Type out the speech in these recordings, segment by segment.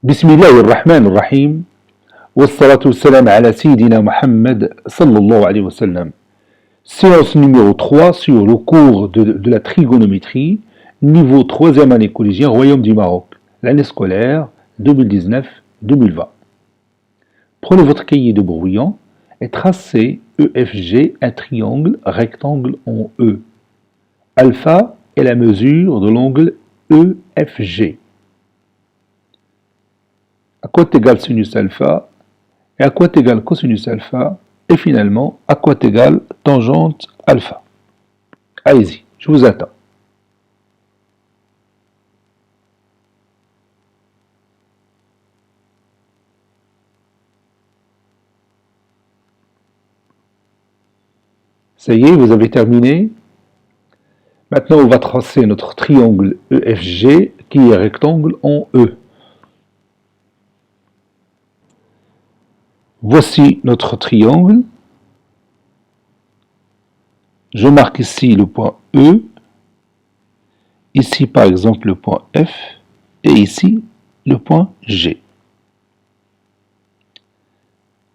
بسم الله الرحمن الرحيم والصلاة والسلام على سيدنا Mohammed sallallahu alayhi wa sallam. Séance numéro 3 sur le cours de la trigonométrie, niveau 3e année collégien, Royaume du Maroc, l'année scolaire 2019-2020. Prenez votre cahier de brouillon et tracez EFG, un triangle rectangle en E. Alpha est la mesure de l'angle EFG. À quoi est égal sinus alpha et à quoi est égal cosinus alpha et finalement à quoi est égal tangente alpha. Allez-y, je vous attends. Ça y est, vous avez terminé. Maintenant, on va tracer notre triangle EFG qui est rectangle en E. Voici notre triangle. Je marque ici le point E, ici par exemple le point F, et ici le point G.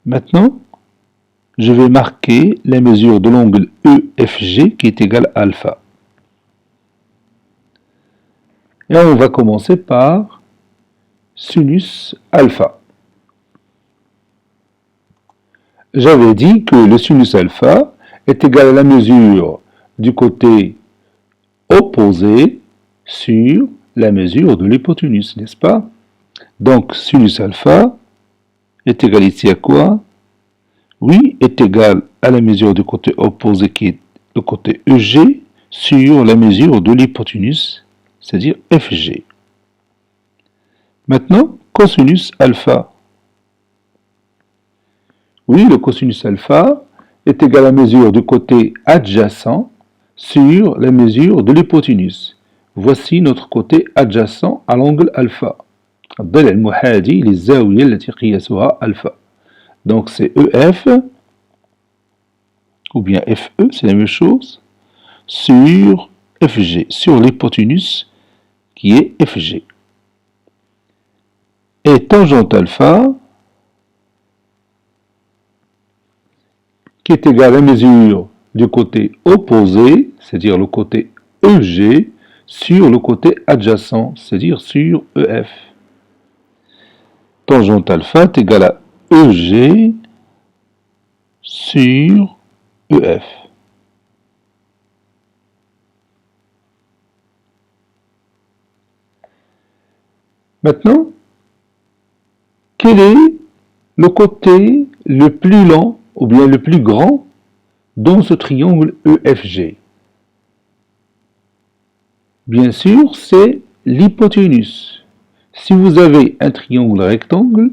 Maintenant, je vais marquer la mesure de l'angle EFG qui est égal à alpha. Et on va commencer par sinus alpha. J'avais dit que le sinus alpha est égal à la mesure du côté opposé sur la mesure de l'hypoténuse, n'est-ce pas? Donc, sinus alpha est égal ici à quoi? Oui, est égal à la mesure du côté opposé qui est le côté EG sur la mesure de l'hypoténuse, c'est-à-dire FG. Maintenant, cosinus alpha. Oui, le cosinus alpha est égal à la mesure du côté adjacent sur la mesure de l'hypoténuse. Voici notre côté adjacent à l'angle alpha. الضلع المحاذي للزاوية التي قياسها alpha. Donc c'est EF, ou bien FE, c'est la même chose, sur FG, sur l'hypoténuse qui est FG. Et tangente alpha, qui est égal à la mesure du côté opposé, c'est-à-dire le côté EG, sur le côté adjacent, c'est-à-dire sur EF. Tangente alpha est égal à EG sur EF. Maintenant, quel est le côté le plus lent ou bien le plus grand dans ce triangle EFG? Bien sûr, c'est l'hypoténuse. Si vous avez un triangle rectangle,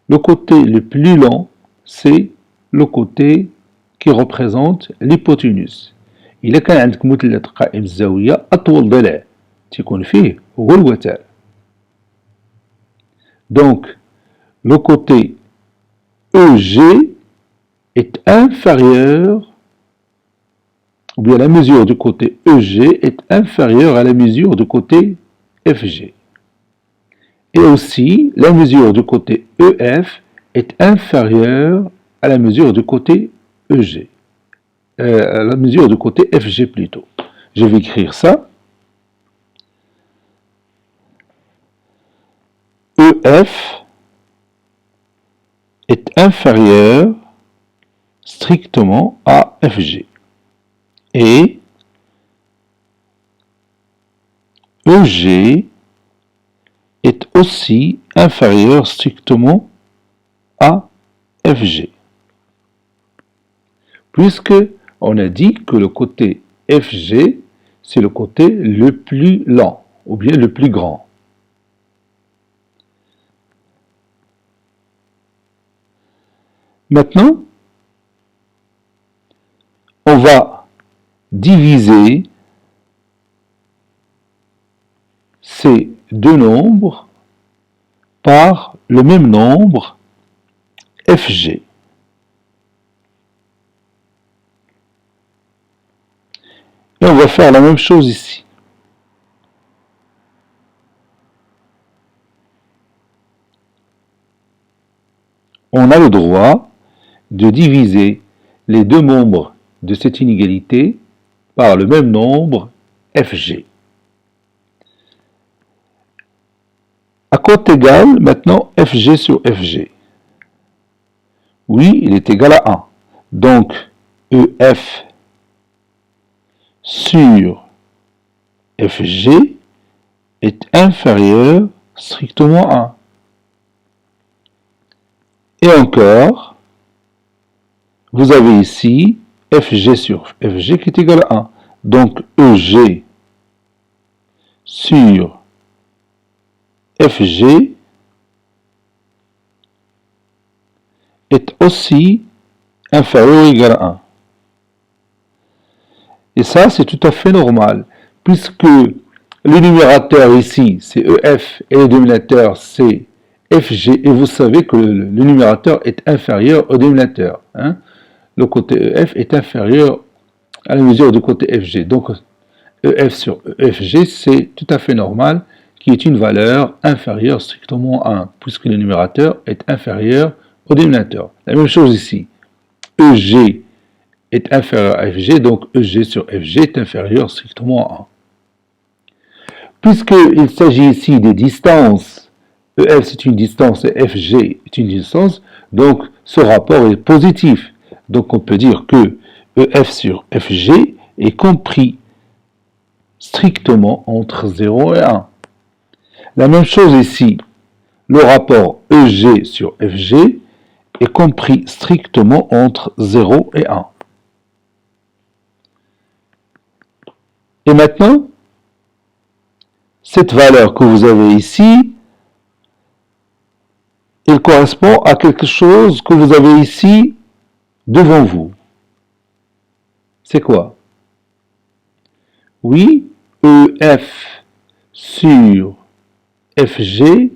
le côté le plus lent, c'est le côté qui représente l'hypoténuse. إذا كان عندك مثلث قائم الزاوية أطول ضلع تكون فيه هو الوتر. Donc, le côté EG est inférieur, ou bien la mesure du côté EG est inférieure à la mesure du côté FG. Et aussi, la mesure du côté EF est inférieure à la mesure du côté EG. À la mesure du côté FG plutôt. Je vais écrire ça. EF est inférieur strictement à FG. Et EG est aussi inférieur strictement à FG. Puisque on a dit que le côté FG, c'est le côté le plus lent, ou bien le plus grand. Maintenant, on va diviser ces deux nombres par le même nombre FG. Et on va faire la même chose ici. on a le droit de diviser les deux membres de cette inégalité par le même nombre fg. À quoi est égal maintenant fg sur fg? Oui, il est égal à 1. Donc, EF sur FG est inférieur strictement à 1. Et encore, vous avez ici FG sur FG qui est égal à 1. Donc, EG sur FG est aussi inférieur ou égal à 1. Et ça, c'est tout à fait normal, puisque le numérateur ici, c'est EF, et le dénominateur, c'est FG, et vous savez que le numérateur est inférieur au dénominateur. Hein. Le côté EF est inférieur à la mesure du côté FG. Donc, EF sur EFG, c'est tout à fait normal, qui est une valeur inférieure strictement à 1, puisque le numérateur est inférieur au dénominateur. La même chose ici. EG est inférieur à FG, donc EG sur FG est inférieur strictement à 1. Puisqu'il s'agit ici des distances, EF c'est une distance et FG est une distance, donc ce rapport est positif. Donc on peut dire que EF sur FG est compris strictement entre 0 et 1. La même chose ici, le rapport EG sur FG est compris strictement entre 0 et 1. Et maintenant, cette valeur que vous avez ici, elle correspond à quelque chose que vous avez ici devant vous. C'est quoi? Oui, EF sur FG,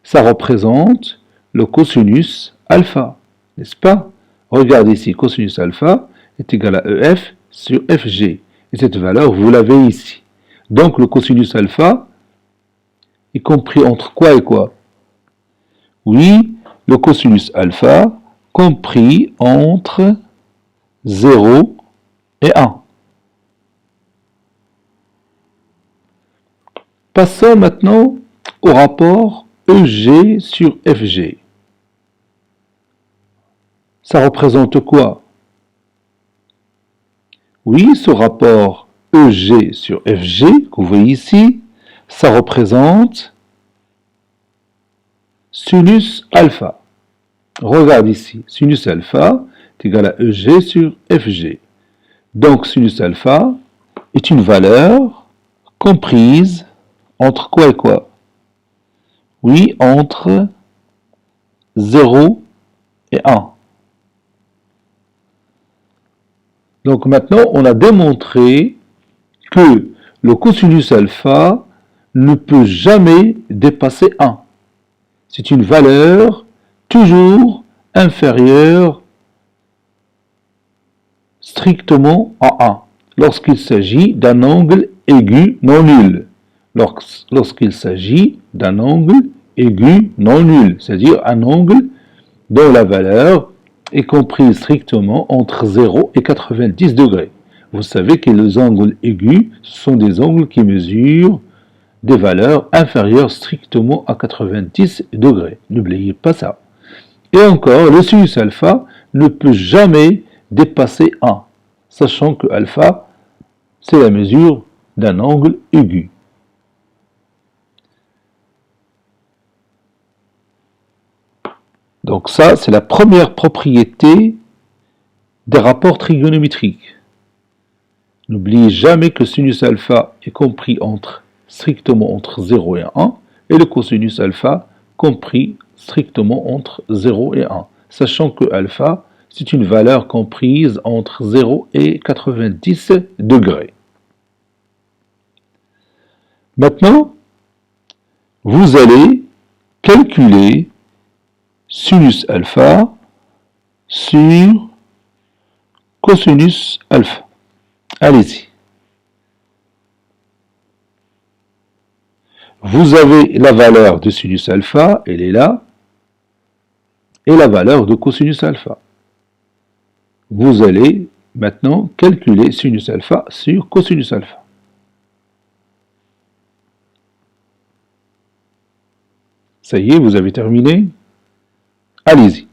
ça représente le cosinus alpha, n'est-ce pas? Regardez ici, cosinus alpha est égal à EF sur FG. Et cette valeur, vous l'avez ici. Donc le cosinus alpha est compris entre quoi et quoi? Oui, le cosinus alpha compris entre 0 et 1. Passons maintenant au rapport EG sur FG. Ça représente quoi? Oui, ce rapport EG sur FG, que vous voyez ici, ça représente sinus alpha. Regarde ici, sinus alpha est égal à EG sur FG. Donc, sinus alpha est une valeur comprise entre quoi et quoi? Oui, entre 0 et 1. Donc maintenant, on a démontré que le cosinus alpha ne peut jamais dépasser 1. C'est une valeur toujours inférieure strictement à 1 lorsqu'il s'agit d'un angle aigu non nul. Lorsqu'il s'agit d'un angle aigu non nul, c'est-à-dire un angle dont la valeur est comprise strictement entre 0 et 90 degrés. Vous savez que les angles aigus sont des angles qui mesurent des valeurs inférieures strictement à 90 degrés. N'oubliez pas ça. Et encore, le sinus alpha ne peut jamais dépasser 1, sachant que alpha, c'est la mesure d'un angle aigu. Donc ça, c'est la première propriété des rapports trigonométriques. N'oubliez jamais que sinus alpha est compris strictement entre 0 et 1, et le cosinus alpha compris strictement entre 0 et 1, sachant que alpha, c'est une valeur comprise entre 0 et 90 degrés. Maintenant, vous allez calculer sinus alpha sur cosinus alpha. Allez-y. Vous avez la valeur de sinus alpha, elle est là. et la valeur de cosinus alpha. Vous allez maintenant calculer sinus alpha sur cosinus alpha. Ça y est, vous avez terminé? Allez-y.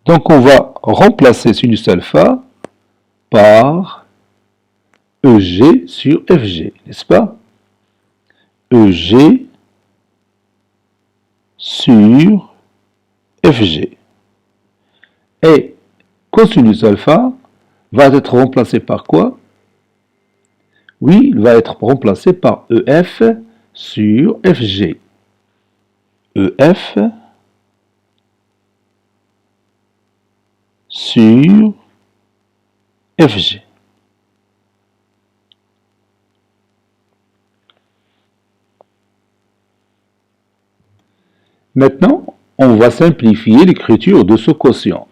Donc on va remplacer sinus alpha par EG sur FG, n'est-ce pas? EG sur FG. Et cosinus alpha va être remplacé par quoi? Oui, il va être remplacé par EF sur FG. EF sur FG. Maintenant, on va simplifier l'écriture de ce quotient.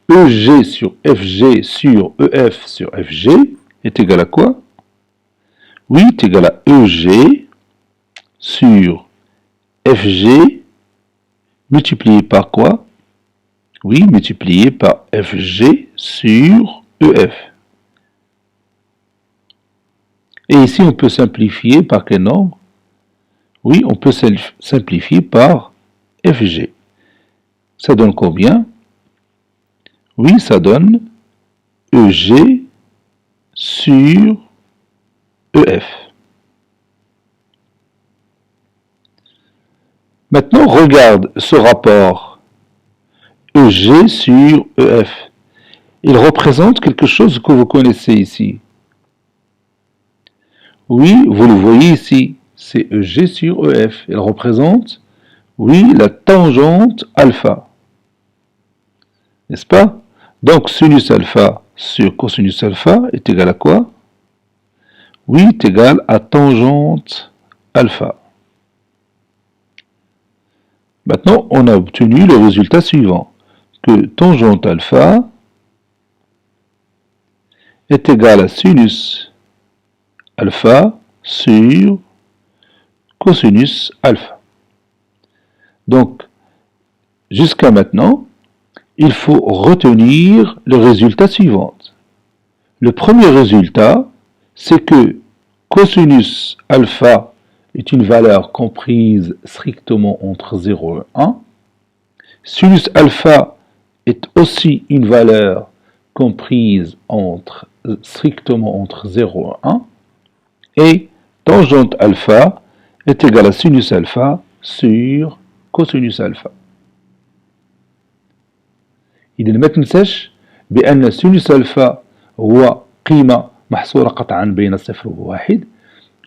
EG sur FG sur EF sur FG est égal à quoi? Oui, est égal à EG sur FG multiplié par quoi? Oui, multiplié par FG sur EF. Et ici, on peut simplifier par quel nombre? Oui, on peut simplifier par FG. Ça donne combien? Oui, ça donne EG sur EF. Maintenant, regarde ce rapport EG sur EF. Il représente quelque chose que vous connaissez ici. Oui, vous le voyez ici, c'est EG sur EF. Il représente, oui, la tangente alpha. N'est-ce pas? Donc, sinus alpha sur cosinus alpha est égal à quoi? Oui, est égal à tangente alpha. Maintenant, on a obtenu le résultat suivant, que tangente alpha est égal à sinus alpha sur cosinus alpha. Donc, jusqu'à maintenant, il faut retenir le résultat suivant. Le premier résultat, c'est que cosinus alpha est une valeur comprise strictement entre 0 et 1. Sinus alpha est aussi une valeur comprise strictement entre 0 et 1. Et tangente alpha est égal à sinus alpha sur cosinus alpha. إذا ما تنساش بأن سينوس ألفا هو قيمة محصورة قطعا بين صفر وواحد،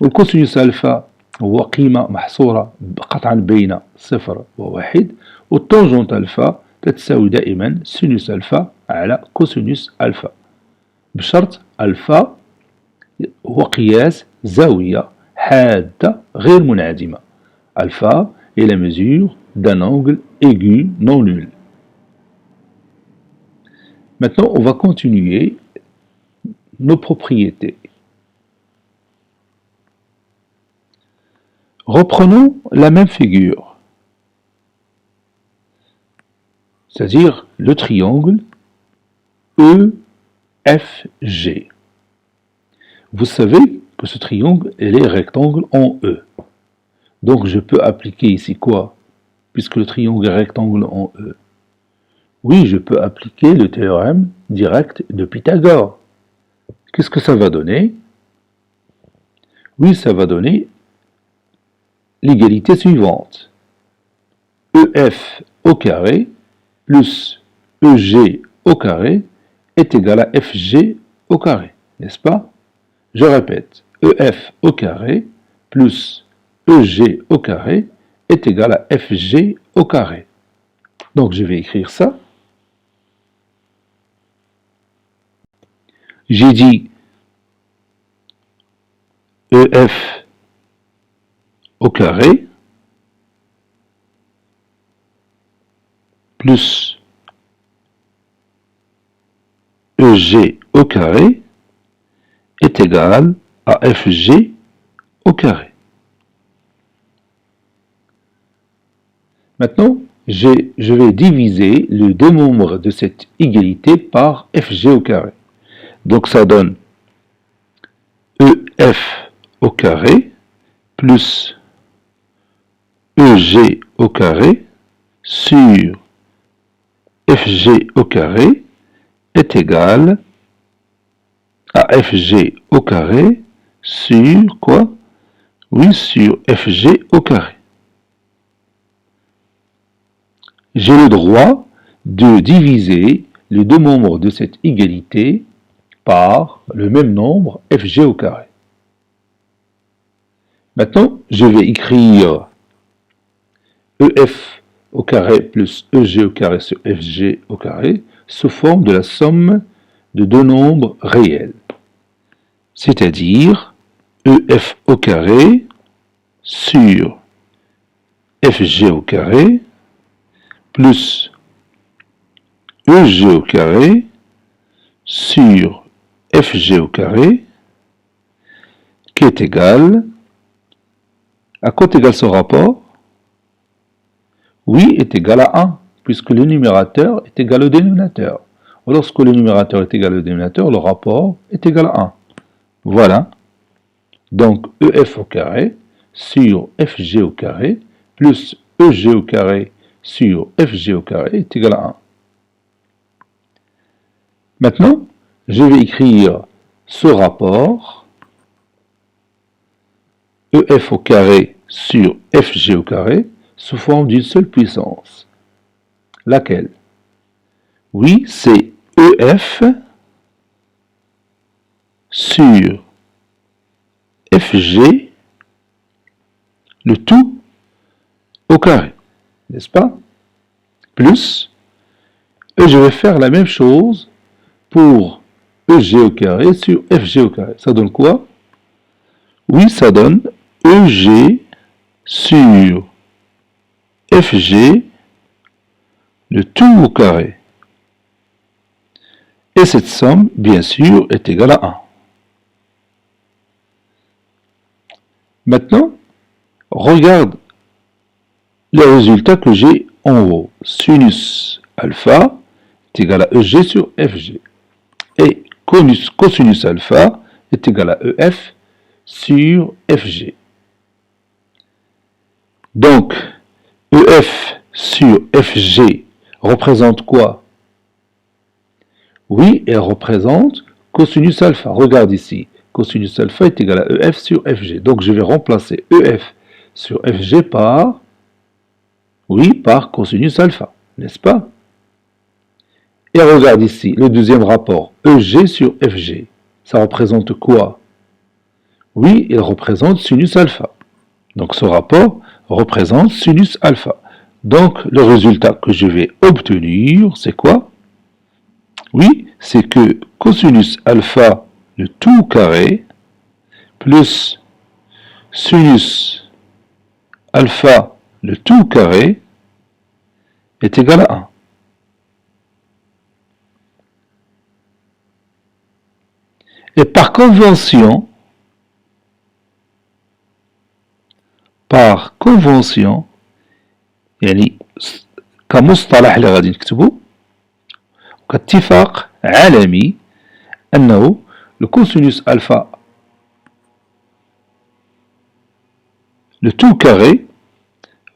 والكوسينوس ألفا هو قيمة محصورة قطعا بين صفر وواحد، والتونجنت ألفا تتساوي دائما سينوس ألفا على كوسينوس ألفا، بشرط ألفا هو قياس زاوية حادة غير منعدمة. ألفا est la mesure d'un angle aigu non nul. Maintenant, on va continuer nos propriétés. Reprenons la même figure, c'est-à-dire le triangle EFG. Vous savez que ce triangle est rectangle en E. Donc je peux appliquer ici quoi? Puisque le triangle est rectangle en E. Oui, je peux appliquer le théorème direct de Pythagore. Qu'est-ce que ça va donner? Oui, ça va donner l'égalité suivante. EF au carré plus EG au carré est égal à FG au carré, n'est-ce pas? Je répète, EF au carré plus EG au carré est égal à FG au carré. Donc je vais écrire ça. J'ai dit EF au carré plus EG au carré est égal à FG au carré. Maintenant, je vais diviser les deux membres de cette égalité par fg au carré. Donc ça donne EF au carré plus EG au carré sur FG au carré est égal à FG au carré sur quoi? Oui, sur FG au carré. J'ai le droit de diviser les deux membres de cette égalité par le même nombre FG au carré. Maintenant, je vais écrire EF au carré plus EG au carré sur FG au carré sous forme de la somme de deux nombres réels. C'est-à-dire EF au carré sur FG au carré plus EG au carré sur FG au carré qui est égal à quoi est égal ce rapport? Oui est égal à 1 puisque le numérateur est égal au dénominateur. Lorsque le numérateur est égal au dénominateur, le rapport est égal à 1. Voilà. Donc EF au carré sur FG au carré plus EG au carré sur FG au carré est égal à 1. Maintenant, je vais écrire ce rapport EF au carré sur FG au carré sous forme d'une seule puissance. Laquelle? Oui, c'est EF sur FG, le tout au carré, n'est-ce pas? Plus, et je vais faire la même chose pour EG au carré sur FG au carré. Ça donne quoi? Oui, ça donne EG sur FG, le tout au carré. Et cette somme, bien sûr, est égale à 1. Maintenant, regarde les résultats que j'ai en haut. Sinus alpha est égal à EG sur FG. Et cosinus alpha est égal à EF sur FG. Donc, EF sur FG représente quoi? Oui, elle représente cosinus alpha. Regarde ici. Cosinus alpha est égal à EF sur FG. Donc, je vais remplacer EF sur FG par, oui, par cosinus alpha, n'est-ce pas? Et regarde ici, le deuxième rapport, EG sur FG. Ça représente quoi? Oui, il représente sinus alpha. Donc, ce rapport représente sinus alpha. Donc, le résultat que je vais obtenir, c'est quoi? Oui, c'est que cosinus alpha, le tout carré, plus sinus alpha, le tout carré, est égal à 1. Et par convention, يعني كمصطلح اللي غادي نكتبه كاتفاق عالمي أنه الكوسينوس ألفا le tout carré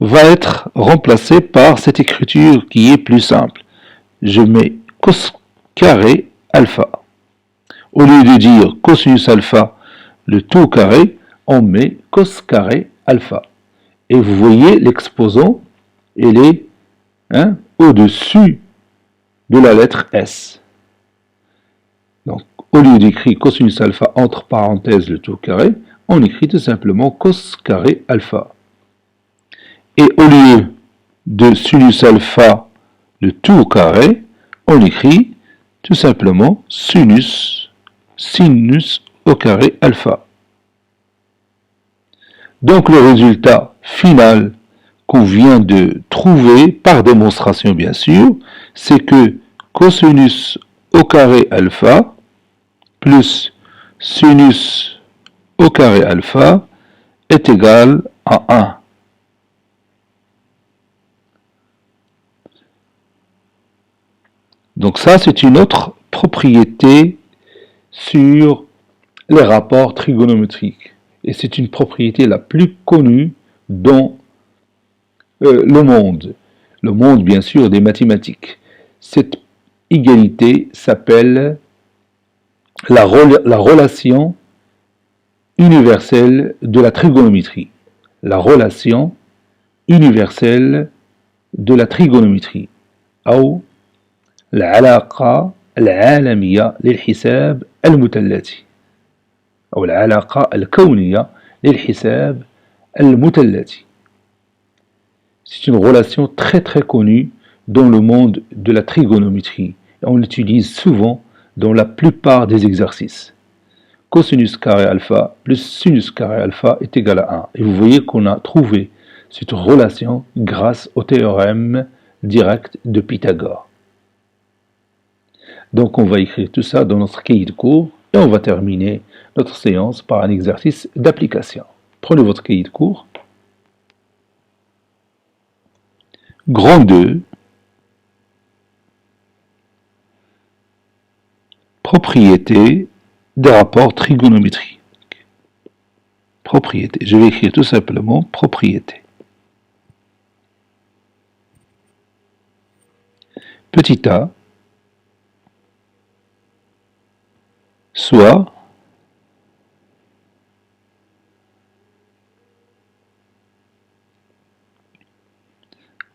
va être remplacé par cette écriture qui est plus simple. Je mets cos carré alpha. Au lieu de dire cosinus alpha le tout carré, on met cos carré alpha. Et vous voyez l'exposant, il est au-dessus de la lettre S. Donc, au lieu d'écrire cosinus alpha entre parenthèses le tout carré, on écrit tout simplement cos carré alpha. Et au lieu de sinus alpha le tout carré, on écrit tout simplement sinus au carré alpha. Donc le résultat final qu'on vient de trouver, par démonstration bien sûr, c'est que cosinus au carré alpha plus sinus au carré alpha est égal à 1. Donc ça, c'est une autre propriété sur les rapports trigonométriques. Et c'est une propriété la plus connue dans le monde. Le monde, bien sûr, des mathématiques. Cette égalité s'appelle la relation universelle de la trigonométrie. La relation universelle de la trigonométrie. أو العلاقة العالمية للحساب المثلثي أو العلاقة الكونية للحساب المثلثي. C'est une relation très très connue dans le monde de la trigonométrie et on l'utilise souvent dans la plupart des exercices. Cosinus carré alpha plus sinus carré alpha est égal à 1. Et vous voyez qu'on a trouvé cette relation grâce au théorème direct de Pythagore. Donc on va écrire tout ça dans notre cahier de cours et on va terminer notre séance par un exercice d'application. Prenez votre cahier de cours. Grand 2. Propriété des rapports trigonométriques. Propriété. Je vais écrire tout simplement propriété. Petit a, soit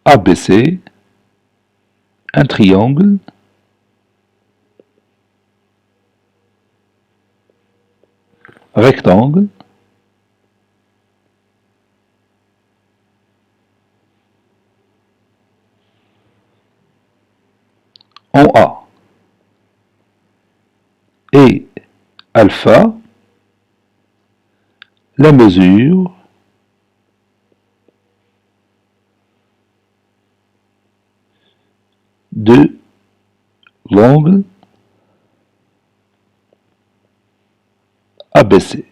ABC, un triangle, rectangle, en A, et alpha, la mesure de l'angle ABC.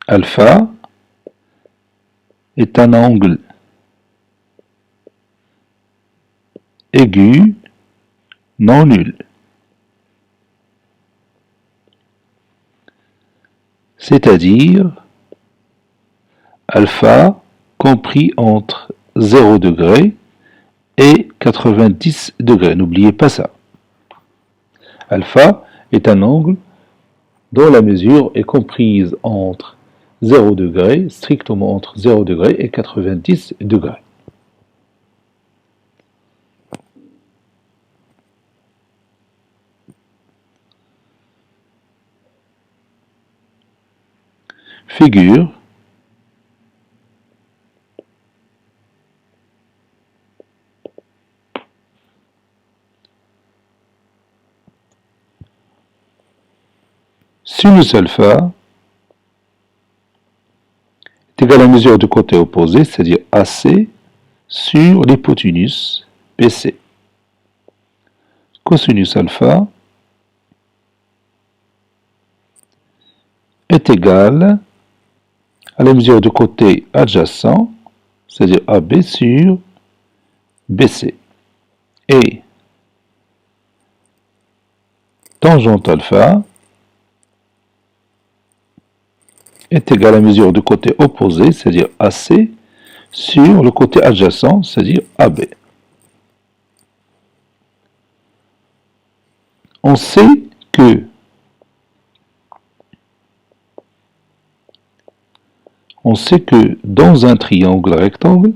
Alpha est un angle aigu non nul. C'est-à-dire alpha compris entre 0 degré et 90 degrés. N'oubliez pas ça. Alpha est un angle dont la mesure est comprise entre 0 degré, strictement entre 0 degré et 90 degrés. Figure sinus alpha est égal à la mesure du côté opposé, c'est-à-dire AC, sur l'hypoténuse BC. Cosinus alpha est égal à la mesure du côté adjacent, c'est-à-dire AB sur BC. Et tangente alpha est égal à la mesure du côté opposé, c'est-à-dire AC, sur le côté adjacent, c'est-à-dire AB. On sait que dans un triangle rectangle,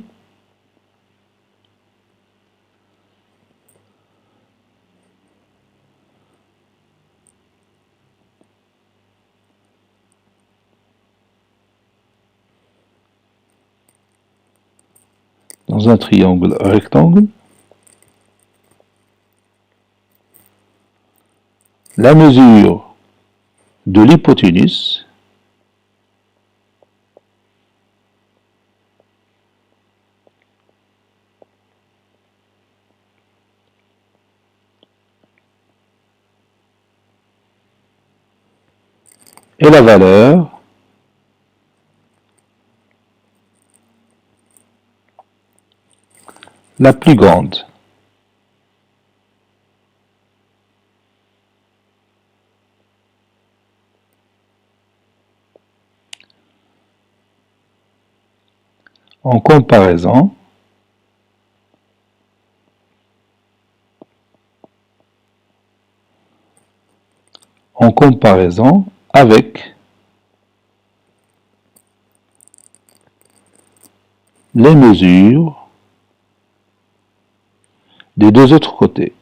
la mesure de l'hypoténuse et la valeur la plus grande. En comparaison, avec les mesures des deux autres côtés.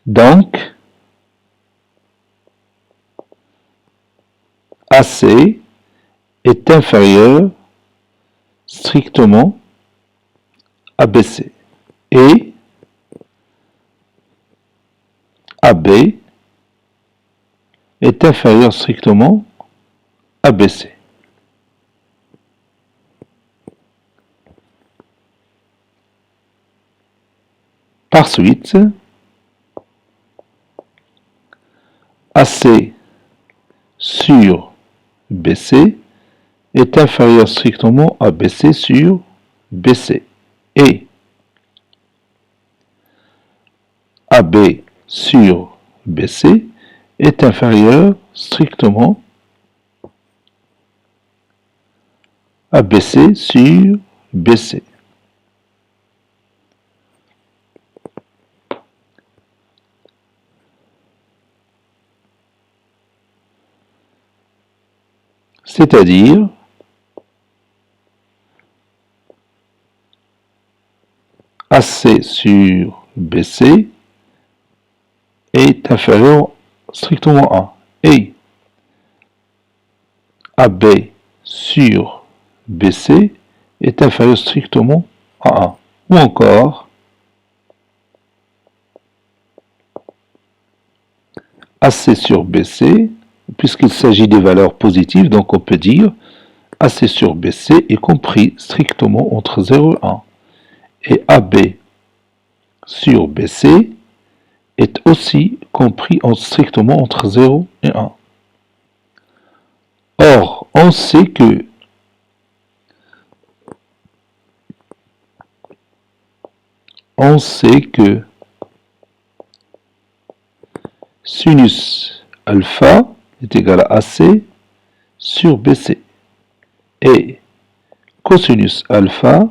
Donc, AC est inférieur strictement à BC et AB est inférieur strictement à BC. Par suite, AC sur BC est inférieur strictement à BC sur BC et AB sur BC est inférieur strictement à BC sur BC. C'est-à-dire AC sur BC est inférieur strictement à et AB sur BC est inférieur strictement à 1. Ou encore, AC sur BC, puisqu'il s'agit des valeurs positives, donc on peut dire AC sur BC est compris strictement entre 0 et 1. Et AB sur BC est aussi compris strictement entre 0 et 1. Or, on sait que sinus alpha est égal à AC sur BC et cosinus alpha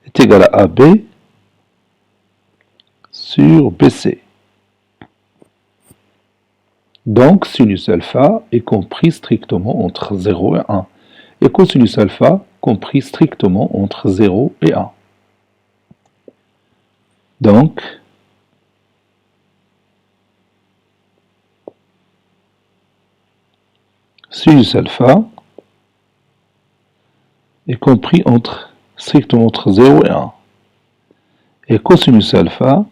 est égal à AB sur BC. Donc, sinus alpha est compris strictement entre 0 et 1 et cosinus alpha compris strictement entre 0 et 1. Donc, sinus alpha est compris strictement entre 0 et 1. Et cosinus alpha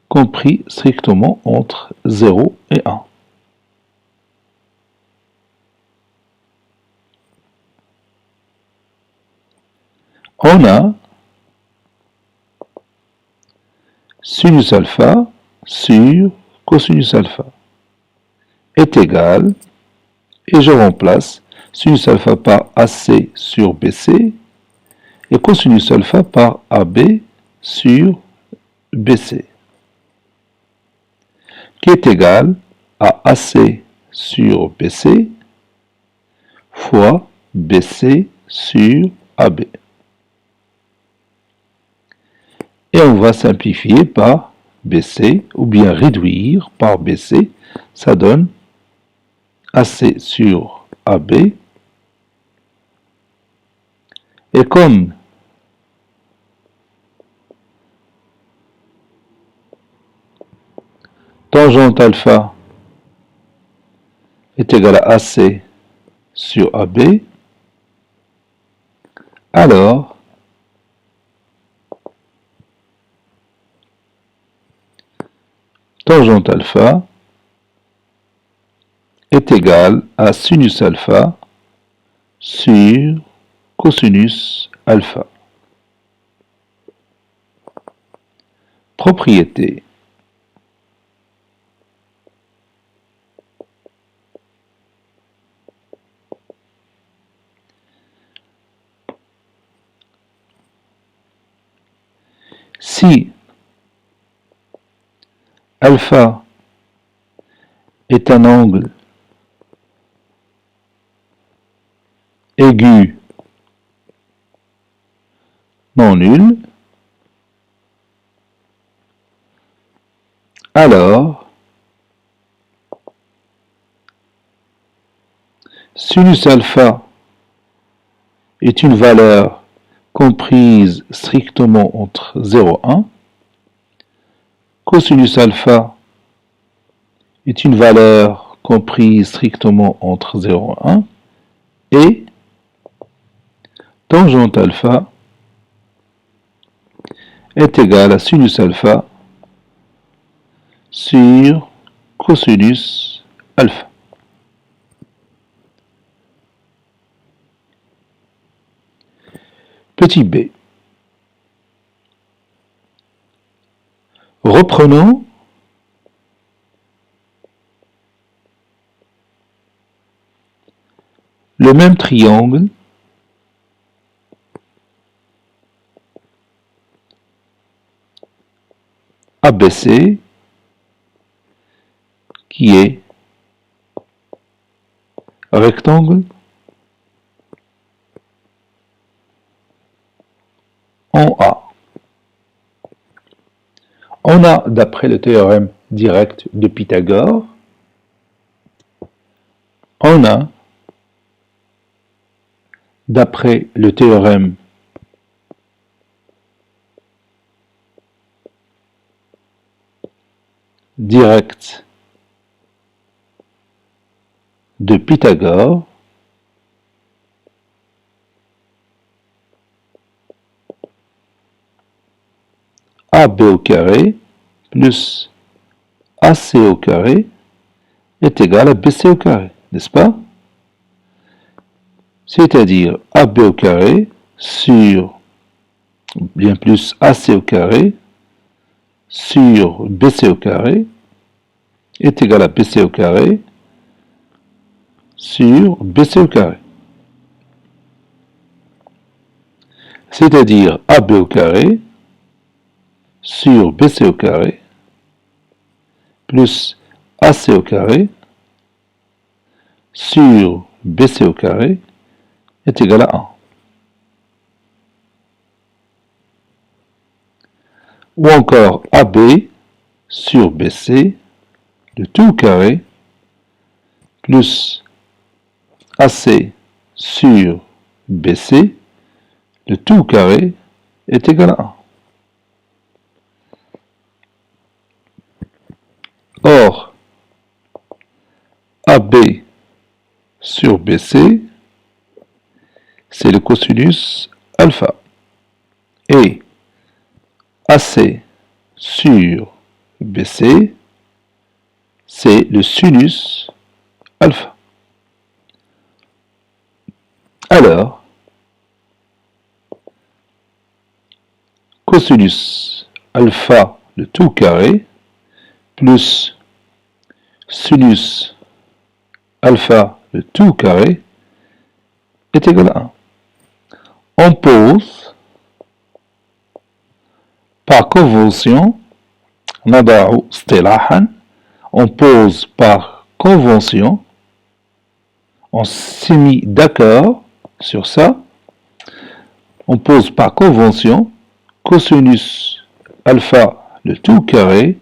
compris strictement entre 0 et 1. On a sinus alpha sur cosinus alpha est égal, et je remplace sinus alpha par AC sur BC et cosinus alpha par AB sur BC, qui est égal à AC sur BC fois BC sur AB. Et on va simplifier par BC, ou bien réduire par BC, ça donne AC sur AB. Et comme tangente alpha est égal à AC sur AB, alors tangente alpha est égal à sinus alpha sur cosinus alpha. Propriété. Si alpha est un angle aigu non nul, alors sinus alpha est une valeur comprise strictement entre 0 et 1, cosinus alpha est une valeur comprise strictement entre 0 et 1, et tangente alpha est égal à sinus alpha sur cosinus alpha. Petit b. Reprenons le même triangle ABC qui est rectangle en A. On a, d'après le théorème direct de Pythagore, on a, d'après le théorème direct de Pythagore, AB au carré plus AC au carré est égal à BC au carré, n'est-ce pas? C'est-à-dire AB au carré sur bien plus AC au carré sur BC au carré est égal à BC au carré sur BC au carré. C'est-à-dire AB au carré sur BC au carré plus AC au carré sur BC au carré est égal à 1. Ou encore AB sur BC, le tout carré, plus AC sur BC, le tout carré, est égal à 1. Or, AB sur BC, c'est le cosinus alpha. Et AC sur BC, c'est le sinus alpha. Alors, cosinus alpha, le tout carré, plus sinus alpha, le tout carré, est égal à 1. On pose par convention, نضع اصطلاحا, on pose par convention, on s'est mis d'accord sur ça, on pose par convention cosinus alpha le tout carré,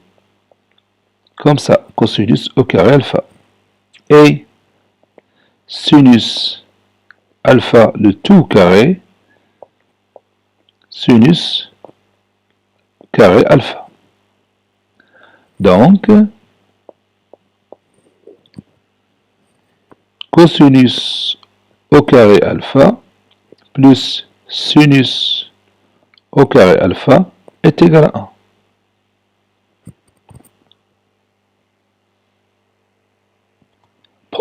comme ça, cosinus au carré alpha, et sinus alpha le tout carré, sinus carré alpha. Donc, cosinus au carré alpha plus sinus au carré alpha est égal à 1.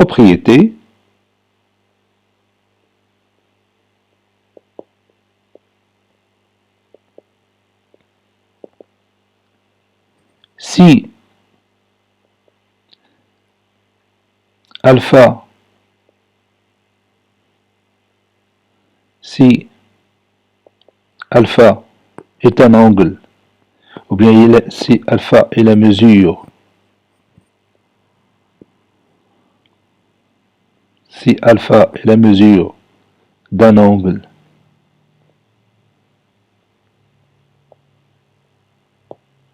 propriété si alpha est un angle, ou bien si alpha est la mesure, si alpha est la mesure d'un angle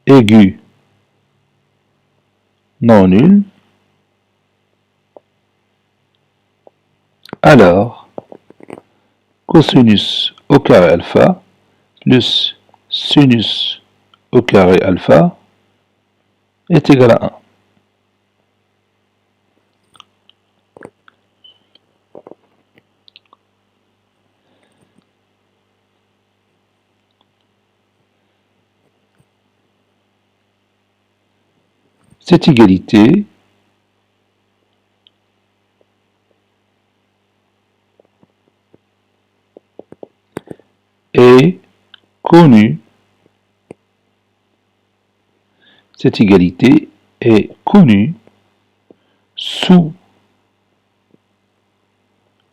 aigu non nul, alors cosinus au carré alpha plus sinus au carré alpha est égal à 1. Cette égalité est connue, sous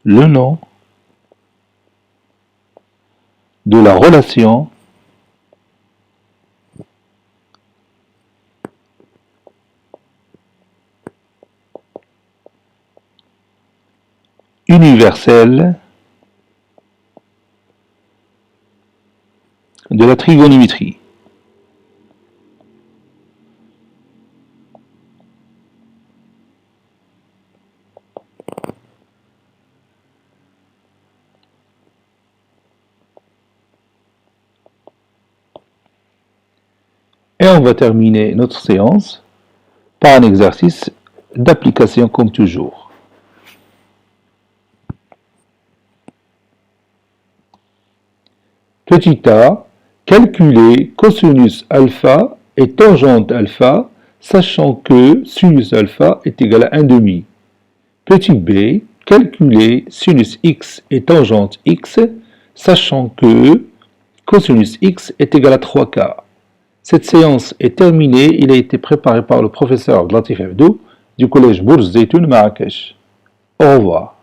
le nom de la relation universelle de la trigonométrie. Et on va terminer notre séance par un exercice d'application comme toujours. Petit a, calculer cosinus alpha et tangente alpha, sachant que sinus alpha est égal à 1 demi. Petit b, calculer sinus x et tangente x, sachant que cosinus x est égal à 3 quarts. Cette séance est terminée. Il a été préparé par le professeur Latif Abdou du collège Bourz Zeytoun Marrakech. Au revoir.